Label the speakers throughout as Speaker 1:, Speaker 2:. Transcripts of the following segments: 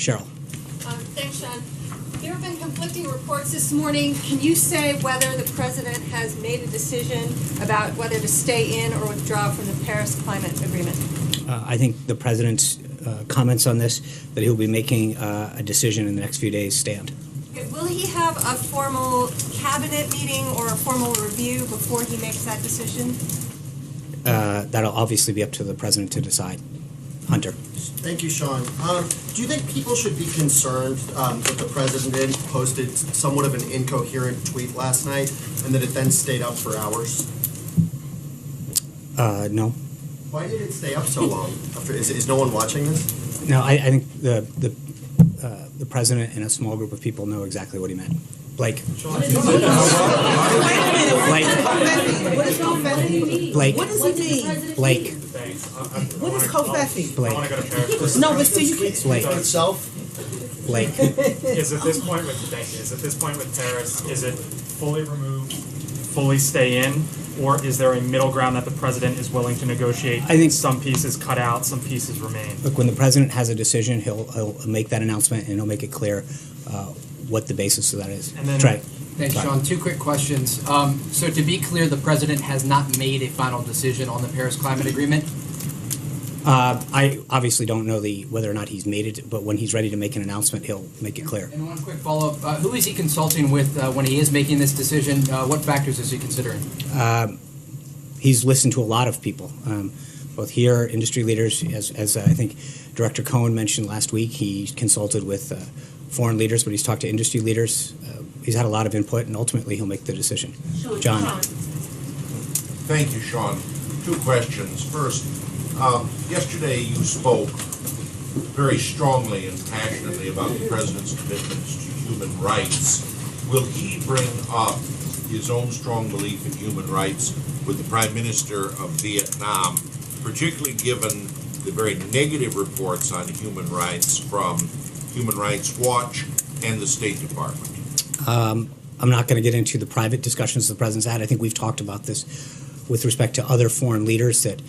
Speaker 1: Cheryl.
Speaker 2: Thanks, Sean. There have been conflicting reports this morning. Can you say whether the president has made a decision about whether to stay in or withdraw from the Paris Climate Agreement?
Speaker 1: I think the president's comments on this, that he'll be making a decision in the next few days, stand.
Speaker 2: Will he have a formal cabinet meeting or a formal review before he makes that decision?
Speaker 1: That'll obviously be up to the president to decide. Hunter.
Speaker 3: Thank you, Sean. Do you think people should be concerned that the president posted somewhat of an incoherent tweet last night and that it then stayed up for hours?
Speaker 1: No.
Speaker 3: Why did it stay up so long? Is no one watching this?
Speaker 1: No, I think the president and a small group of people know exactly what he meant. Blake.
Speaker 4: What is Covfefe?
Speaker 1: Blake.
Speaker 4: What does it mean?
Speaker 1: Blake.
Speaker 4: What is Covfefe?
Speaker 1: Blake.
Speaker 5: I want to go to Paris.
Speaker 4: No, but still you can't.
Speaker 1: Blake.
Speaker 3: Itself?
Speaker 1: Blake.
Speaker 5: Is at this point with Paris, is it fully remove, fully stay in, or is there a middle ground that the president is willing to negotiate?
Speaker 1: I think
Speaker 5: some pieces cut out, some pieces remain.
Speaker 1: Look, when the president has a decision, he'll make that announcement and he'll make it clear what the basis of that is.
Speaker 5: And then,
Speaker 1: Trey.
Speaker 6: Thanks, Sean. Two quick questions. So to be clear, the president has not made a final decision on the Paris Climate Agreement?
Speaker 1: I obviously don't know whether or not he's made it, but when he's ready to make an announcement, he'll make it clear.
Speaker 6: And one quick follow-up. Who is he consulting with when he is making this decision? What factors is he considering?
Speaker 1: He's listened to a lot of people, both here, industry leaders, as I think Director Cohen mentioned last week. He consulted with foreign leaders, but he's talked to industry leaders. He's had a lot of input, and ultimately he'll make the decision. John.
Speaker 7: Thank you, Sean. Two questions. First, yesterday you spoke very strongly and passionately about the president's commitments to human rights. Will he bring up his own strong belief in human rights with the Prime Minister of Vietnam, particularly given the very negative reports on human rights from Human Rights Watch and the State Department?
Speaker 1: I'm not going to get into the private discussions the president's had. I think we've talked about this with respect to other foreign leaders, that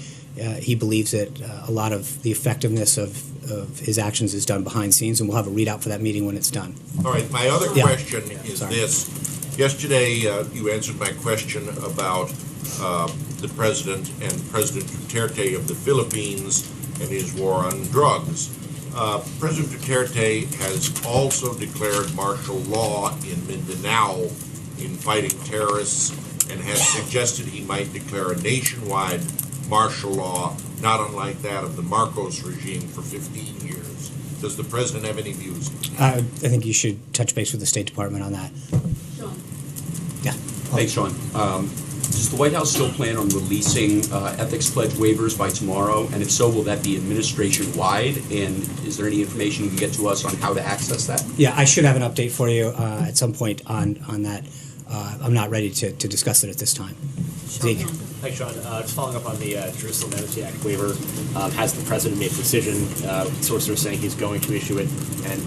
Speaker 1: he believes that a lot of the effectiveness of his actions is done behind scenes, and we'll have a readout for that meeting when it's done.
Speaker 7: All right, my other question is this. Yesterday you answered my question about the president and President Duterte of the Philippines and his war on drugs. President Duterte has also declared martial law in Mindanao in fighting terrorists and has suggested he might declare a nationwide martial law, not unlike that of the Marcos regime for 15 years. Does the president have any views?
Speaker 1: I think you should touch base with the State Department on that.
Speaker 2: Sean.
Speaker 1: Yeah.
Speaker 8: Thanks, Sean. Does the White House still plan on releasing ethics pledge waivers by tomorrow? And if so, will that be administration-wide? And is there any information you can get to us on how to access that?
Speaker 1: Yeah, I should have an update for you at some point on that. I'm not ready to discuss it at this time. Zeke.
Speaker 9: Thanks, Sean. Just following up on the Jerusalem Amnesty Act waiver, has the president made a decision? Sources are saying he's going to issue it. And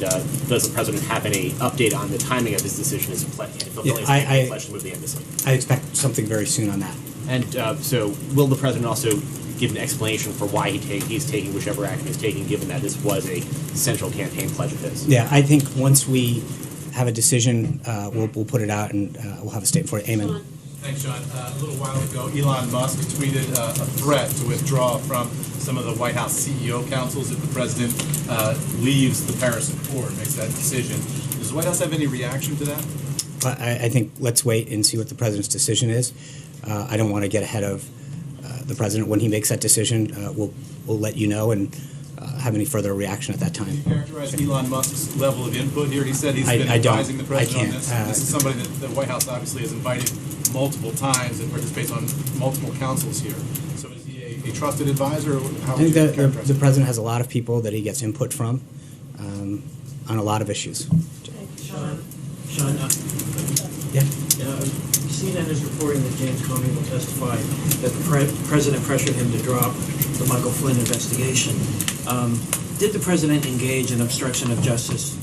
Speaker 9: does the president have any update on the timing of his decision as fulfilling his pledge to move the embassy?
Speaker 1: I expect something very soon on that.
Speaker 9: And so will the president also give an explanation for why he's taking whichever action he's taking, given that this was a central campaign pledge of his?
Speaker 1: Yeah, I think once we have a decision, we'll put it out and we'll have a statement for it. Amen.
Speaker 10: Thanks, John. A little while ago, Elon Musk tweeted a threat to withdraw from some of the White House CEO councils if the president leaves the Paris Accord, makes that decision. Does the White House have any reaction to that?
Speaker 1: I think let's wait and see what the president's decision is. I don't want to get ahead of the president. When he makes that decision, we'll let you know and have any further reaction at that time.
Speaker 10: Can you characterize Elon Musk's level of input here? He said he's been advising the president on this. This is somebody that the White House obviously has invited multiple times and participates on multiple councils here. So is he a trusted advisor?
Speaker 1: I think the president has a lot of people that he gets input from on a lot of issues.
Speaker 11: Sean,
Speaker 1: yeah.
Speaker 11: CNN is reporting that James Comey will testify that the president pressured him to drop the Michael Flynn investigation. Did the president engage in obstruction of justice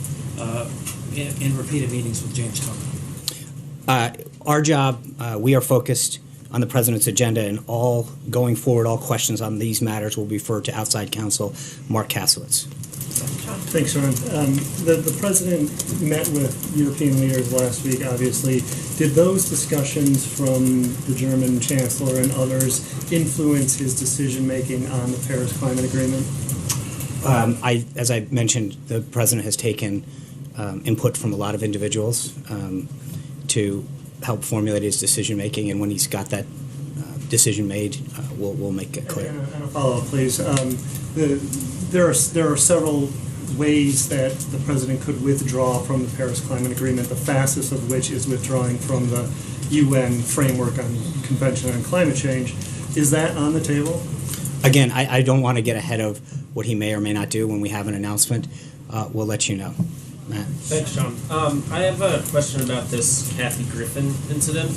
Speaker 11: in repeated meetings with James Comey?
Speaker 1: Our job, we are focused on the president's agenda, and going forward, all questions on these matters will be referred to outside counsel Mark Kasowitz.
Speaker 12: Thanks, Sean. The president met with European leaders last week, obviously. Did those discussions from the German chancellor and others influence his decision-making on the Paris Climate Agreement?
Speaker 1: As I mentioned, the president has taken input from a lot of individuals to help formulate his decision-making, and when he's got that decision made, we'll make it clear.
Speaker 12: And a follow-up, please. There are several ways that the president could withdraw from the Paris Climate Agreement, the fastest of which is withdrawing from the UN Framework on Convention on Climate Change. Is that on the table?
Speaker 1: Again, I don't want to get ahead of what he may or may not do. When we have an announcement, we'll let you know. Matt.
Speaker 13: Thanks, Sean. I have a question about this Kathy Griffin incident.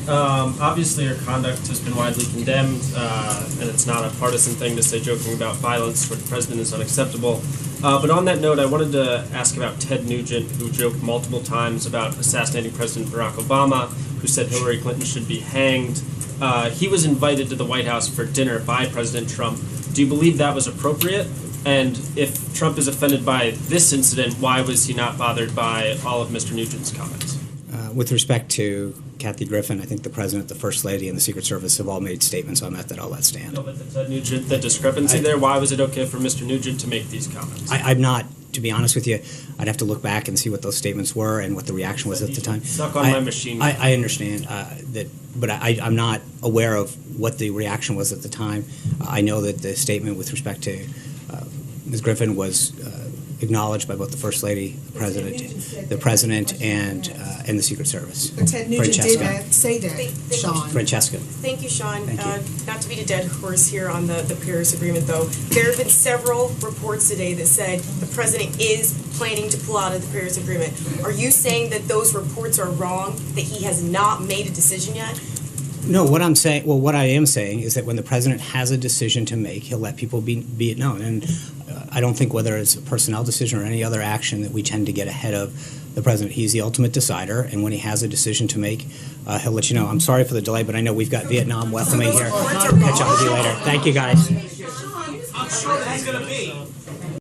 Speaker 13: Obviously, her conduct has been widely condemned, and it's not a partisan thing to say joking about violence toward the president is unacceptable. But on that note, I wanted to ask about Ted Nugent, who joked multiple times about assassinating President Barack Obama, who said Hillary Clinton should be hanged. He was invited to the White House for dinner by President Trump. Do you believe that was appropriate? And if Trump is offended by this incident, why was he not bothered by all of Mr. Nugent's comments?
Speaker 1: With respect to Kathy Griffin, I think the president, the first lady, and the Secret Service have all made statements on that I'll let stand.
Speaker 13: No, but the discrepancy there, why was it okay for Mr. Nugent to make these comments?
Speaker 1: I'm not, to be honest with you, I'd have to look back and see what those statements were and what the reaction was at the time.
Speaker 13: Stuck on my machine.
Speaker 1: I understand that, but I'm not aware of what the reaction was at the time. I know that the statement with respect to Ms. Griffin was acknowledged by both the First Lady, the President, and the Secret Service.
Speaker 4: But Ted Nugent did say that, Sean.
Speaker 1: Francesca.
Speaker 14: Thank you, Sean.
Speaker 1: Thank you.
Speaker 14: Not to beat a dead horse here on the Paris Agreement, though. There have been several reports today that said the President is planning to pull out of the Paris Agreement. Are you saying that those reports are wrong, that he has not made a decision yet?
Speaker 1: No, what I am saying is that when the president has a decision to make, he'll let people be it known. And I don't think whether it's a personnel decision or any other action that we tend to get ahead of the president. He's the ultimate decider, and when he has a decision to make, he'll let you know. I'm sorry for the delay, but I know we've got Vietnam welcoming here. Catch up with you later. Thank you, guys.
Speaker 11: I'm sure he's going to be.